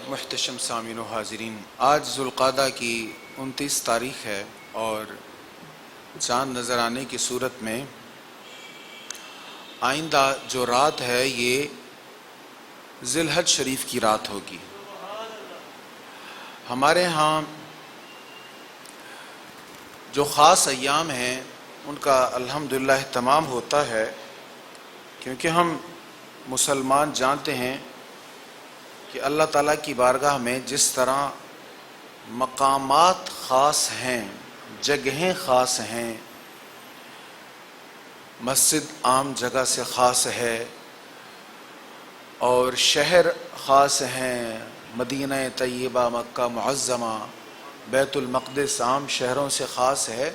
محتشم سامعین و حاضرین، آج ذوالقعدہ کی 29 تاریخ ہے اور چاند نظر آنے کی صورت میں آئندہ جو رات ہے یہ ذی الحج شریف کی رات ہوگی۔ ہمارے ہاں جو خاص ایام ہیں ان کا الحمدللہ اہتمام ہوتا ہے، کیونکہ ہم مسلمان جانتے ہیں کہ اللہ تعالیٰ کی بارگاہ میں جس طرح مقامات خاص ہیں، جگہیں خاص ہیں، مسجد عام جگہ سے خاص ہے اور شہر خاص ہیں، مدینہ طیبہ، مکہ معظمہ، بیت المقدس عام شہروں سے خاص ہے،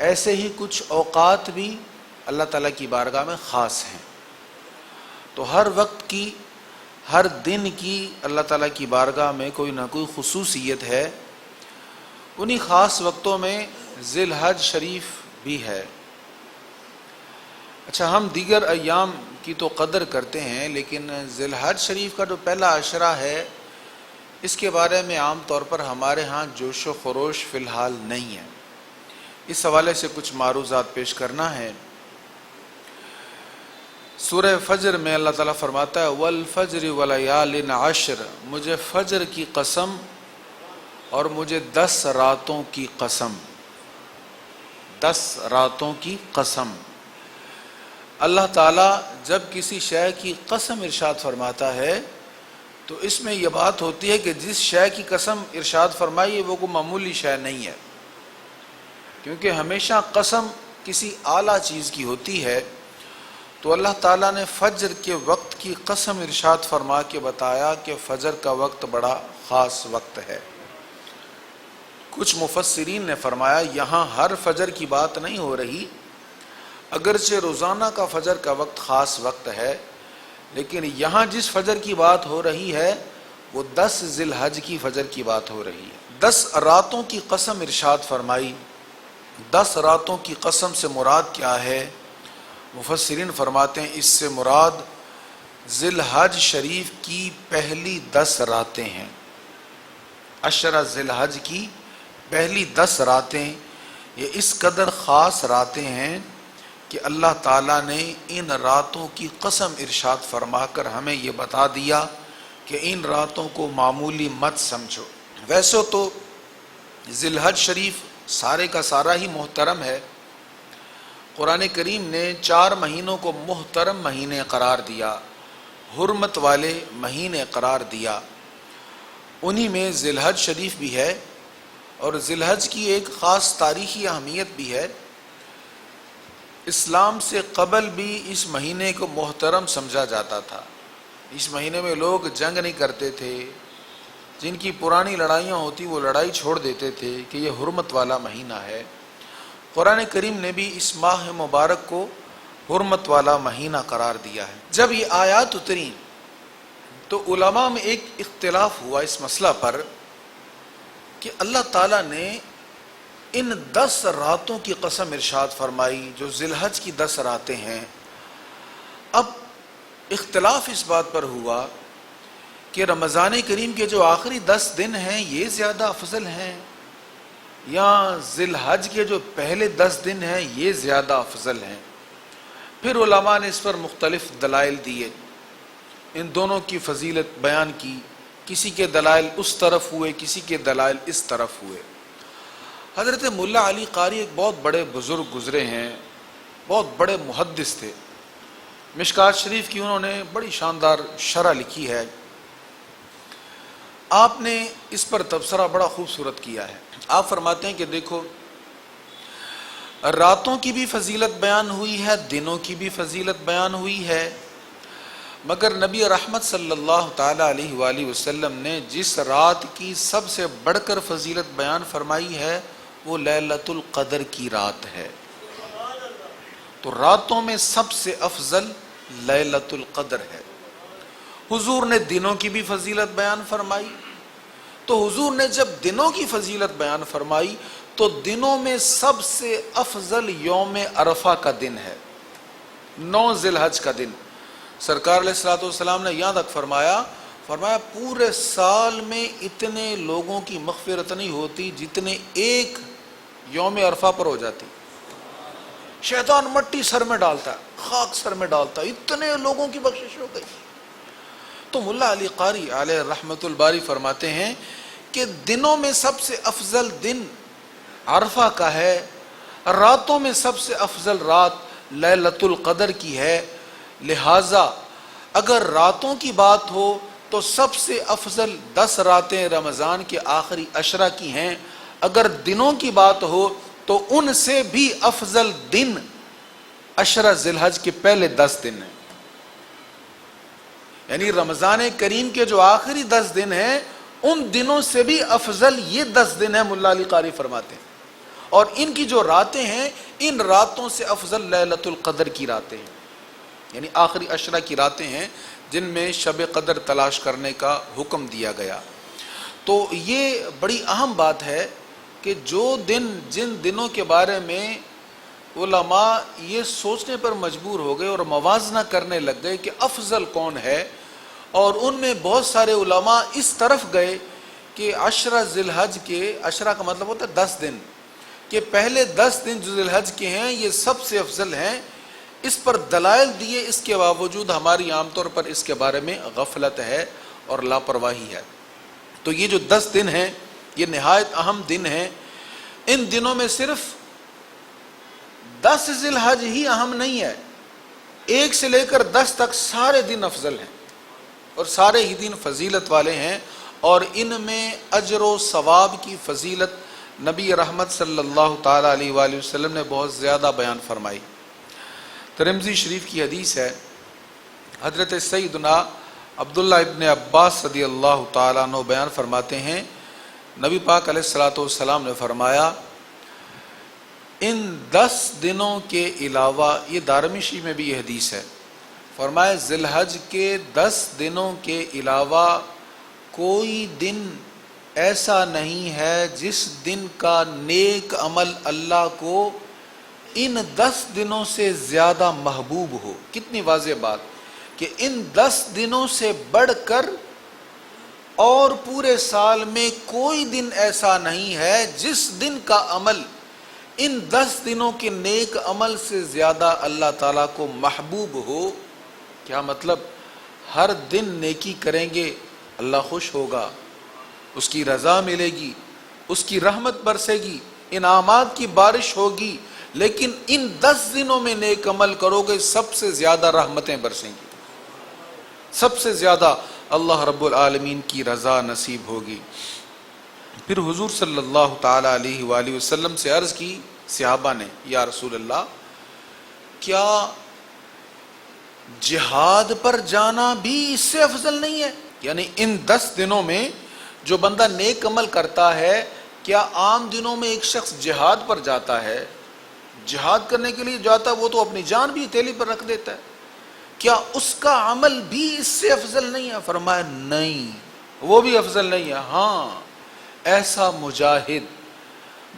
ایسے ہی کچھ اوقات بھی اللہ تعالیٰ کی بارگاہ میں خاص ہیں۔ تو ہر وقت کی، ہر دن کی اللہ تعالیٰ کی بارگاہ میں کوئی نہ کوئی خصوصیت ہے۔ انہی خاص وقتوں میں ذی الحج شریف بھی ہے۔ اچھا، ہم دیگر ایام کی تو قدر کرتے ہیں، لیکن ذی الحج شریف کا جو پہلا عشرہ ہے اس کے بارے میں عام طور پر ہمارے ہاں جوش و خروش فی الحال نہیں ہے۔ اس حوالے سے کچھ معروضات پیش کرنا ہے۔ سورہ فجر میں اللہ تعالیٰ فرماتا ہے والفجر ولیال عشر، مجھے فجر کی قسم اور مجھے 10 راتوں کی قسم، 10 راتوں کی قسم۔ اللہ تعالیٰ جب کسی شے کی قسم ارشاد فرماتا ہے تو اس میں یہ بات ہوتی ہے کہ جس شے کی قسم ارشاد فرمائی ہے وہ کوئی معمولی شے نہیں ہے، کیونکہ ہمیشہ قسم کسی اعلیٰ چیز کی ہوتی ہے۔ تو اللہ تعالیٰ نے فجر کے وقت کی قسم ارشاد فرما کے بتایا کہ فجر کا وقت بڑا خاص وقت ہے۔ کچھ مفسرین نے فرمایا یہاں ہر فجر کی بات نہیں ہو رہی، اگرچہ روزانہ کا فجر کا وقت خاص وقت ہے، لیکن یہاں جس فجر کی بات ہو رہی ہے وہ 10 ذی الحج کی فجر کی بات ہو رہی ہے۔ 10 راتوں کی قسم ارشاد فرمائی۔ 10 راتوں کی قسم سے مراد کیا ہے؟ مفسرین فرماتے ہیں اس سے مراد ذی الحج شریف کی پہلی 10 راتیں ہیں۔ عشرہ ذی الحج کی پہلی 10 راتیں یہ اس قدر خاص راتیں ہیں کہ اللہ تعالیٰ نے ان راتوں کی قسم ارشاد فرما کر ہمیں یہ بتا دیا کہ ان راتوں کو معمولی مت سمجھو۔ ویسے تو ذی الحج شریف سارے کا سارا ہی محترم ہے۔ قرآن کریم نے 4 مہینوں کو محترم مہینے قرار دیا، حرمت والے مہینے قرار دیا، انہی میں ذی الحج شریف بھی ہے۔ اور ذی الحج کی ایک خاص تاریخی اہمیت بھی ہے۔ اسلام سے قبل بھی اس مہینے کو محترم سمجھا جاتا تھا۔ اس مہینے میں لوگ جنگ نہیں کرتے تھے، جن کی پرانی لڑائیاں ہوتی وہ لڑائی چھوڑ دیتے تھے کہ یہ حرمت والا مہینہ ہے۔ قرآن کریم نے بھی اس ماہ مبارک کو حرمت والا مہینہ قرار دیا ہے۔ جب یہ آیات اتری تو علماء میں ایک اختلاف ہوا اس مسئلہ پر کہ اللہ تعالیٰ نے ان 10 راتوں کی قسم ارشاد فرمائی جو ذی الحج کی 10 راتیں ہیں۔ اب اختلاف اس بات پر ہوا کہ رمضان کریم کے جو آخری 10 دن ہیں یہ زیادہ افضل ہیں یا ذی الحج کے جو پہلے 10 دن ہیں یہ زیادہ افضل ہیں۔ پھر علماء نے اس پر مختلف دلائل دیے، ان دونوں کی فضیلت بیان کی، کسی کے دلائل اس طرف ہوئے، کسی کے دلائل اس طرف ہوئے۔ حضرت ملا علی قاری ایک بہت بڑے بزرگ گزرے ہیں، بہت بڑے محدث تھے۔ مشکات شریف کی انہوں نے بڑی شاندار شرح لکھی ہے۔ آپ نے اس پر تبصرہ بڑا خوبصورت کیا ہے۔ آپ فرماتے ہیں کہ دیکھو، راتوں کی بھی فضیلت بیان ہوئی ہے، دنوں کی بھی فضیلت بیان ہوئی ہے، مگر نبی رحمت صلی اللہ تعالیٰ علیہ وآلہ وسلم نے جس رات کی سب سے بڑھ کر فضیلت بیان فرمائی ہے وہ لیلۃ القدر کی رات ہے۔ تو راتوں میں سب سے افضل لیلۃ القدر ہے۔ حضور نے دنوں کی بھی فضیلت بیان فرمائی، تو حضور نے جب دنوں کی فضیلت بیان فرمائی تو دنوں میں سب سے افضل یوم عرفہ کا دن ہے، 9 ذی الحج کا دن۔ سرکار علیہ الصلوۃ والسلام نے یہاں تک فرمایا فرمایا پورے سال میں اتنے لوگوں کی مغفرت نہیں ہوتی جتنے ایک یوم عرفہ پر ہو جاتی. شیطان مٹی سر میں ڈالتا ہے، خاک سر میں ڈالتا ہے، اتنے لوگوں کی بخشش ہو گئی. تو ملا علی قاری علیہ رحمت الباری فرماتے ہیں کہ دنوں میں سب سے افضل دن عرفہ کا ہے، راتوں میں سب سے افضل رات لیلۃ القدر کی ہے. لہٰذا اگر راتوں کی بات ہو تو سب سے افضل 10 راتیں رمضان کے آخری عشرہ کی ہیں. اگر دنوں کی بات ہو تو ان سے بھی افضل دن عشرہ ذی الحج کے پہلے 10 دن ہیں. یعنی رمضان کریم کے جو آخری 10 دن ہیں ان دنوں سے بھی افضل یہ 10 دن ہیں، ملا علی قاری فرماتے ہیں. اور ان کی جو راتیں ہیں ان راتوں سے افضل لیلۃ القدر کی راتیں ہیں، یعنی آخری عشرہ کی راتیں ہیں جن میں شب قدر تلاش کرنے کا حکم دیا گیا. تو یہ بڑی اہم بات ہے کہ جن دنوں کے بارے میں علماء یہ سوچنے پر مجبور ہو گئے اور موازنہ کرنے لگ گئے کہ افضل کون ہے، اور ان میں بہت سارے علماء اس طرف گئے کہ عشرہ ذی الحج کے، عشرہ کا مطلب ہوتا ہے 10 دن، کہ پہلے 10 دن جو ذی الحج کے ہیں یہ سب سے افضل ہیں. اس پر دلائل دیے، اس کے باوجود ہماری عام طور پر اس کے بارے میں غفلت ہے اور لاپرواہی ہے. تو یہ جو 10 دن ہیں یہ نہایت اہم دن ہیں. ان دنوں میں صرف 10 ذی الحج ہی اہم نہیں ہے، 1 سے لے کر 10 تک سارے دن افضل ہیں اور سارے ہی دن فضیلت والے ہیں. اور ان میں اجر و ثواب کی فضیلت نبی رحمت صلی اللہ تعالی علیہ وآلہ وسلم نے بہت زیادہ بیان فرمائی. ترمذی شریف کی حدیث ہے، حضرت سیدنا عبداللہ ابن عباس رضی اللہ تعالیٰ عنہ بیان فرماتے ہیں، نبی پاک علیہ الصلوۃ والسلام نے فرمایا ان 10 دنوں کے علاوہ، یہ دارمشی میں بھی یہ حدیث ہے، فرمایا ذی الحج کے 10 دنوں کے علاوہ کوئی دن ایسا نہیں ہے جس دن کا نیک عمل اللہ کو ان 10 دنوں سے زیادہ محبوب ہو. کتنی واضح بات کہ ان 10 دنوں سے بڑھ کر اور پورے سال میں کوئی دن ایسا نہیں ہے جس دن کا عمل ان 10 دنوں کے نیک عمل سے زیادہ اللہ تعالیٰ کو محبوب ہو. کیا مطلب؟ ہر دن نیکی کریں گے اللہ خوش ہوگا، اس کی رضا ملے گی، اس کی رحمت برسے گی، انعامات کی بارش ہوگی. لیکن ان 10 دنوں میں نیک عمل کرو گے سب سے زیادہ رحمتیں برسیں گی، سب سے زیادہ اللہ رب العالمین کی رضا نصیب ہوگی. پھر حضور صلی اللہ تعالی علیہ وآلہ وسلم سے عرض کی صحابہ نے، یا رسول اللہ کیا جہاد پر جانا بھی اس سے افضل نہیں ہے؟ یعنی ان 10 دنوں میں جو بندہ نیک عمل کرتا ہے، کیا عام دنوں میں ایک شخص جہاد پر جاتا ہے، جہاد کرنے کے لیے جاتا ہے، وہ تو اپنی جان بھی ہتھیلی پر رکھ دیتا ہے، کیا اس کا عمل بھی اس سے افضل نہیں ہے؟ فرمایا نہیں، وہ بھی افضل نہیں ہے. ہاں، ایسا مجاہد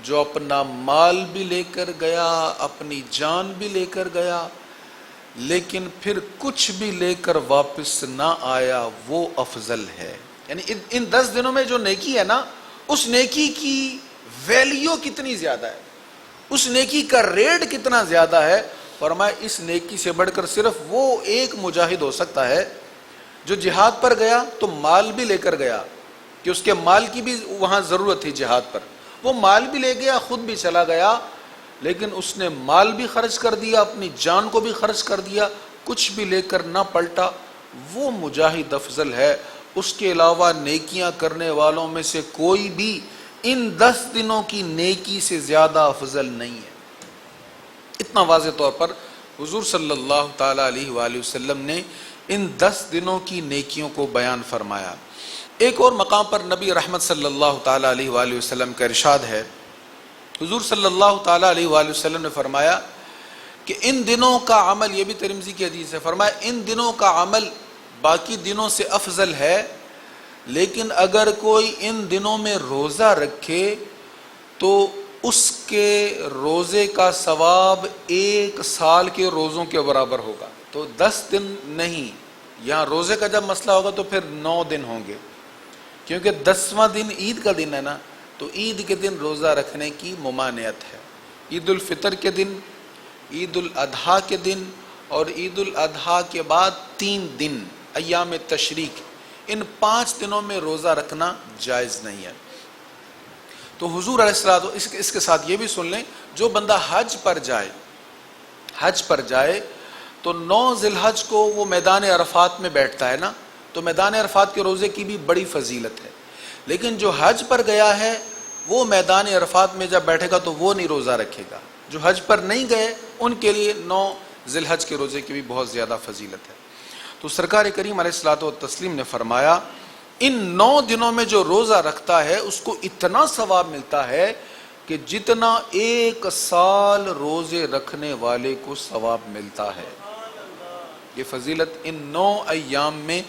جو اپنا مال بھی لے کر گیا، اپنی جان بھی لے کر گیا، لیکن پھر کچھ بھی لے کر واپس نہ آیا، وہ افضل ہے. یعنی ان 10 دنوں میں جو نیکی ہے نا، اس نیکی کی ویلیو کتنی زیادہ ہے، اس نیکی کا ریٹ کتنا زیادہ ہے. فرمایا اس نیکی سے بڑھ کر صرف وہ ایک مجاہد ہو سکتا ہے جو جہاد پر گیا تو مال بھی لے کر گیا، کہ اس کے مال کی بھی وہاں ضرورت تھی جہاد پر، وہ مال بھی لے گیا، خود بھی چلا گیا، لیکن اس نے مال بھی خرچ کر دیا، اپنی جان کو بھی خرچ کر دیا، کچھ بھی لے کر نہ پلٹا، وہ مجاہد افضل ہے. اس کے علاوہ نیکیاں کرنے والوں میں سے کوئی بھی ان 10 دنوں کی نیکی سے زیادہ افضل نہیں ہے. اتنا واضح طور پر حضور صلی اللہ تعالی علیہ وآلہ وسلم نے ان 10 دنوں کی نیکیوں کو بیان فرمایا. ایک اور مقام پر نبی رحمت صلی اللہ تعالی علیہ وآلہ وسلم کا ارشاد ہے، حضور صلی اللہ تعالی علیہ وآلہ وسلم نے فرمایا کہ ان دنوں کا عمل، یہ بھی ترمذی کی حدیث ہے، فرمایا ان دنوں کا عمل باقی دنوں سے افضل ہے، لیکن اگر کوئی ان دنوں میں روزہ رکھے تو اس کے روزے کا ثواب 1 سال کے روزوں کے برابر ہوگا. تو 10 دن نہیں، یہاں روزے کا جب مسئلہ ہوگا تو پھر 9 دن ہوں گے، کیونکہ 10واں دن عید کا دن ہے نا، تو عید کے دن روزہ رکھنے کی ممانعت ہے۔ عید الفطر کے دن، عید الاضحیٰ کے دن اور عید الاضحیٰ کے بعد 3 دن ایام تشریق، ان 5 دنوں میں روزہ رکھنا جائز نہیں ہے۔ تو حضور علیہ الصلوۃ، اس کے ساتھ یہ بھی سن لیں، جو بندہ حج پر جائے تو 9 ذی الحج کو وہ میدان عرفات میں بیٹھتا ہے نا، تو میدان عرفات کے روزے کی بھی بڑی فضیلت ہے، لیکن جو حج پر گیا ہے وہ میدان عرفات میں جب بیٹھے گا تو وہ نہیں روزہ رکھے گا۔ جو حج پر نہیں گئے ان کے لیے 9 ذی الحج کے روزے کی بھی بہت زیادہ فضیلت ہے۔ تو سرکار کریم علیہ الصلوۃ والتسلیم نے فرمایا ان 9 دنوں میں جو روزہ رکھتا ہے اس کو اتنا ثواب ملتا ہے کہ جتنا 1 سال روزے رکھنے والے کو ثواب ملتا ہے۔ یہ فضیلت ان 9 ایام میں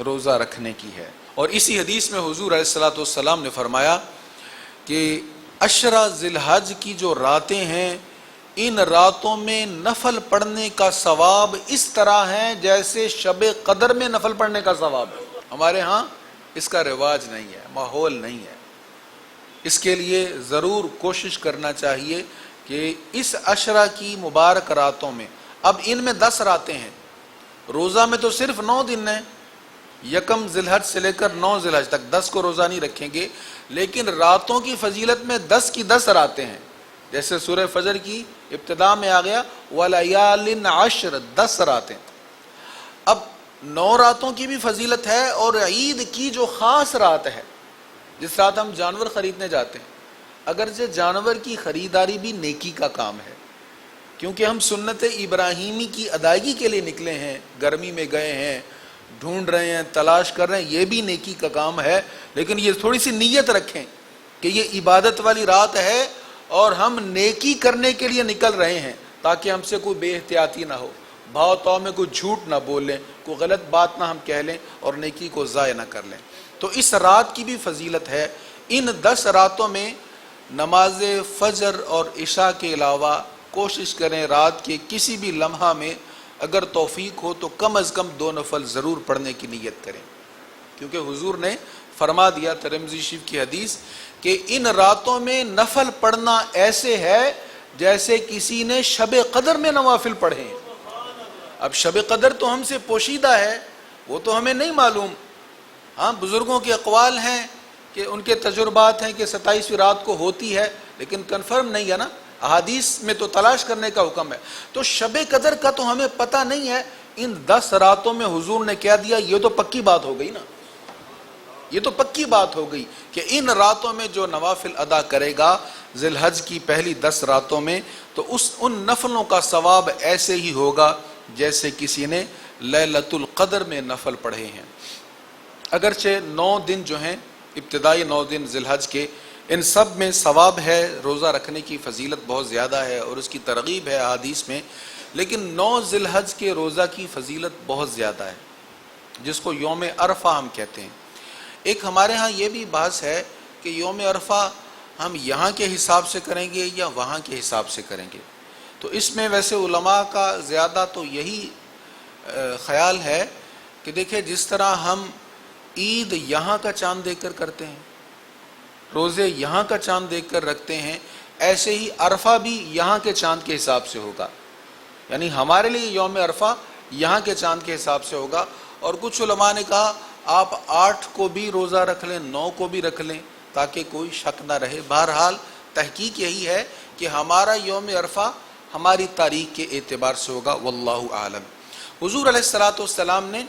روزہ رکھنے کی ہے۔ اور اسی حدیث میں حضور علیہ الصلوۃ والسلام نے فرمایا کہ 10 ذی الحج کی جو راتیں ہیں، ان راتوں میں نفل پڑھنے کا ثواب اس طرح ہے جیسے شب قدر میں نفل پڑھنے کا ثواب ہے۔ ہمارے ہاں اس کا رواج نہیں ہے، ماحول نہیں ہے۔ اس کے لیے ضرور کوشش کرنا چاہیے کہ اس 10 کی مبارک راتوں میں، اب ان میں 10 راتیں ہیں، روزہ میں تو صرف 9 دن ہیں، 1 ذی الحج سے لے کر 9 ذی الحج تک 10 کو روزہ نہیں رکھیں گے، لیکن راتوں کی فضیلت میں 10 کی 10 راتیں ہیں۔ جیسے سورہ فجر کی ابتدا میں آ گیا وَلَيَالٍ عَشْرٍ، 10 راتیں۔ اب 9 راتوں کی بھی فضیلت ہے، اور عید کی جو خاص رات ہے، جس رات ہم جانور خریدنے جاتے ہیں، اگرچہ جانور کی خریداری بھی نیکی کا کام ہے، کیونکہ ہم سنت ابراہیمی کی ادائیگی کے لیے نکلے ہیں، گرمی میں گئے ہیں، ڈھونڈ رہے ہیں، تلاش کر رہے ہیں، یہ بھی نیکی کا کام ہے، لیکن یہ تھوڑی سی نیت رکھیں کہ یہ عبادت والی رات ہے اور ہم نیکی کرنے کے لیے نکل رہے ہیں، تاکہ ہم سے کوئی بے احتیاطی نہ ہو، بھاؤ تاؤ میں کوئی جھوٹ نہ بولیں، کوئی غلط بات نہ ہم کہہ لیں اور نیکی کو ضائع نہ کر لیں۔ تو اس رات کی بھی فضیلت ہے۔ ان 10 راتوں میں نماز فجر اور عشاء کے علاوہ کوشش کریں رات کے کسی بھی لمحہ میں اگر توفیق ہو تو کم از کم 2 نفل ضرور پڑھنے کی نیت کریں، کیونکہ حضور نے فرما دیا، ترمذی شریف کی حدیث، کہ ان راتوں میں نفل پڑھنا ایسے ہے جیسے کسی نے شب قدر میں نوافل پڑھے ہیں۔ اب شب قدر تو ہم سے پوشیدہ ہے، وہ تو ہمیں نہیں معلوم، ہاں بزرگوں کے اقوال ہیں کہ ان کے تجربات ہیں کہ 27ویں رات کو ہوتی ہے، لیکن کنفرم نہیں ہے نا، احادیث میں تو تلاش کرنے کا حکم ہے۔ تو شب قدر کا تو ہمیں پتہ نہیں ہے، ان 10 راتوں میں حضور نے کہہ دیا، یہ تو پکی بات ہو گئی نا، یہ تو پکی بات ہو گئی کہ ان راتوں میں جو نوافل ادا کرے گا ذی الحج کی پہلی 10 راتوں میں، تو ان نفلوں کا ثواب ایسے ہی ہوگا جیسے کسی نے لیلۃ القدر میں نفل پڑھے ہیں۔ اگرچہ 9 دن جو ہیں، ابتدائی 9 دن ذی الحج کے، ان سب میں ثواب ہے، روزہ رکھنے کی فضیلت بہت زیادہ ہے اور اس کی ترغیب ہے احادیث میں، لیکن 9 ذی الحج کے روزہ کی فضیلت بہت زیادہ ہے، جس کو یوم عرفہ ہم کہتے ہیں۔ ایک ہمارے ہاں یہ بھی بحث ہے کہ یوم عرفہ ہم یہاں کے حساب سے کریں گے یا وہاں کے حساب سے کریں گے، تو اس میں ویسے علماء کا زیادہ تو یہی خیال ہے کہ دیکھیں جس طرح ہم عید یہاں کا چاند دیکھ کر کرتے ہیں، روزے یہاں کا چاند دیکھ کر رکھتے ہیں، ایسے ہی عرفہ بھی یہاں کے چاند کے حساب سے ہوگا، یعنی ہمارے لیے یوم عرفہ یہاں کے چاند کے حساب سے ہوگا۔ اور کچھ علماء نے کہا آپ 8 کو بھی روزہ رکھ لیں، 9 کو بھی رکھ لیں تاکہ کوئی شک نہ رہے۔ بہرحال تحقیق یہی ہے کہ ہمارا یوم عرفہ ہماری تاریخ کے اعتبار سے ہوگا، واللہ اعلم۔ حضور علیہ الصلوۃ والسلام نے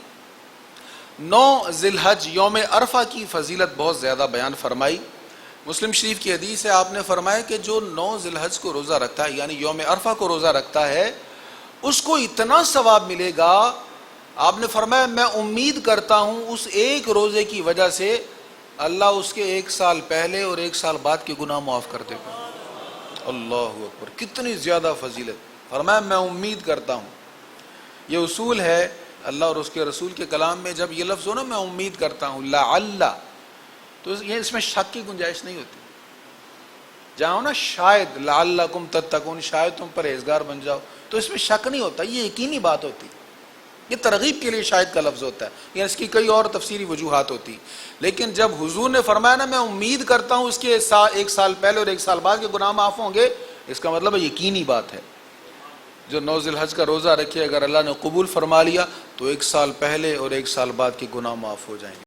9 ذی الحج یوم عرفہ کی فضیلت بہت زیادہ بیان فرمائی۔ مسلم شریف کی حدیث ہے، آپ نے فرمایا کہ جو 9 ذی الحج کو روزہ رکھتا ہے، یعنی یوم عرفہ کو روزہ رکھتا ہے، اس کو اتنا ثواب ملے گا، آپ نے فرمایا میں امید کرتا ہوں اس ایک روزے کی وجہ سے اللہ اس کے 1 سال پہلے اور 1 سال بعد کے گناہ معاف کر دے گا۔ اللہ اکبر، کتنی زیادہ فضیلت، فرمایا میں امید کرتا ہوں۔ یہ اصول ہے اللہ اور اس کے رسول کے کلام میں، جب یہ لفظ ہو نا میں امید کرتا ہوں، لعل، تو یہ اس میں شک کی گنجائش نہیں ہوتی۔ جہاں ہو نا شاید، لعلکم تتقون، شاید تم پرہیزگار بن جاؤ، تو اس میں شک نہیں ہوتا، یہ یقینی بات ہوتی۔ یہ ترغیب کے لیے شاید کا لفظ ہوتا ہے، یا اس کی کئی اور تفسیری وجوہات ہوتی، لیکن جب حضور نے فرمایا نا میں امید کرتا ہوں اس کے ایک سال پہلے اور ایک سال بعد کے گناہ معاف ہوں گے، اس کا مطلب ہے یقینی بات ہے، جو 9 ذی الحج کا روزہ رکھے اگر اللہ نے قبول فرما لیا تو ایک سال پہلے اور ایک سال بعد کے گناہ معاف ہو جائیں گے۔